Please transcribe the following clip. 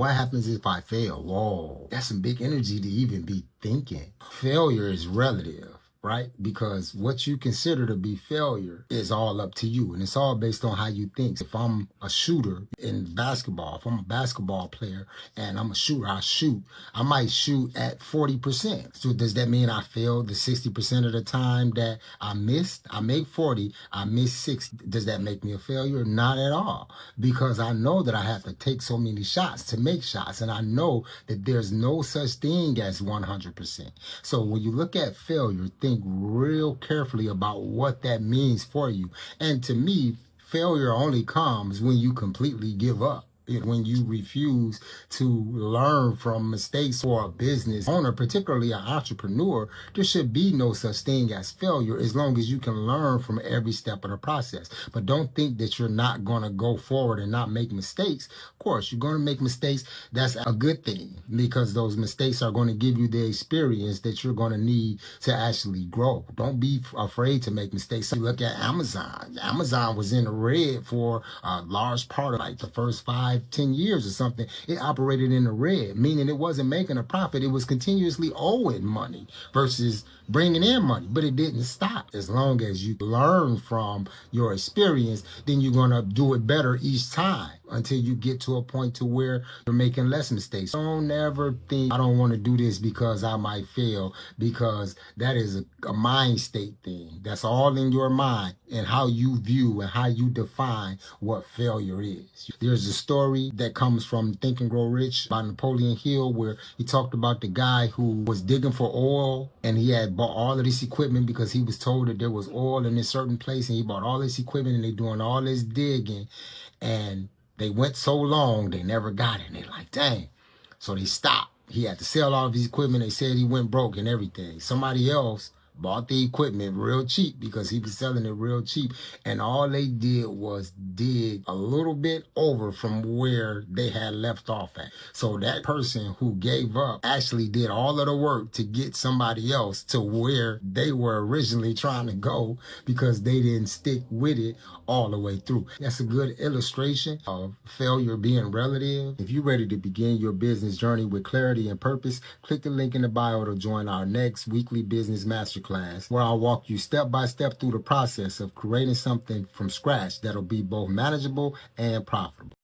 What happens if I fail? Whoa, that's some big energy to even be thinking. Failure is relative, right? Because what you consider to be failure is all up to you. And it's all based on how you think. If I'm a shooter in basketball, if I'm a basketball player and I'm a shooter, I might shoot at 40%. So does that mean I failed the 60% of the time that I missed? I make 40, I miss 60. Does that make me a failure? Not at all. Because I know that I have to take so many shots to make shots. And I know that there's no such thing as 100%. So when you look at failure, think real carefully about what that means for you. And to me, failure only comes when you completely give up. When you refuse to learn from mistakes. For a business owner, particularly an entrepreneur, there should be no such thing as failure as long as you can learn from every step of the process. But don't think that you're not going to go forward and not make mistakes. Of course, you're going to make mistakes. That's a good thing because those mistakes are going to give you the experience that you're going to need to actually grow. Don't be afraid to make mistakes. So you look at Amazon. Amazon was in the red for a large part of like the first 5-10 years or something. It operated in the red, meaning it wasn't making a profit. It was continuously owing money versus bringing in money, but it didn't stop. As long as you learn from your experience, then you're going to do it better each time until you get to a point to where you're making less mistakes. Don't ever think, I don't want to do this because I might fail, because that is a mind state thing. That's all in your mind and how you view and how you define what failure is. There's a story that comes from Think and Grow Rich by Napoleon Hill where he talked about the guy who was digging for oil and he had bought all of this equipment because he was told that there was oil in a certain place, and he bought all this equipment and they doing all this digging, and they went so long they never got it. And they're like, dang. So they stopped. He had to sell all of his equipment. They said he went broke and everything. Somebody else bought the equipment real cheap because he was selling it real cheap. And all they did was dig a little bit over from where they had left off at. So that person who gave up actually did all of the work to get somebody else to where they were originally trying to go because they didn't stick with it all the way through. That's a good illustration of failure being relative. If you're ready to begin your business journey with clarity and purpose, click the link in the bio to join our next weekly business masterclass, where I'll walk you step by step through the process of creating something from scratch that'll be both manageable and profitable.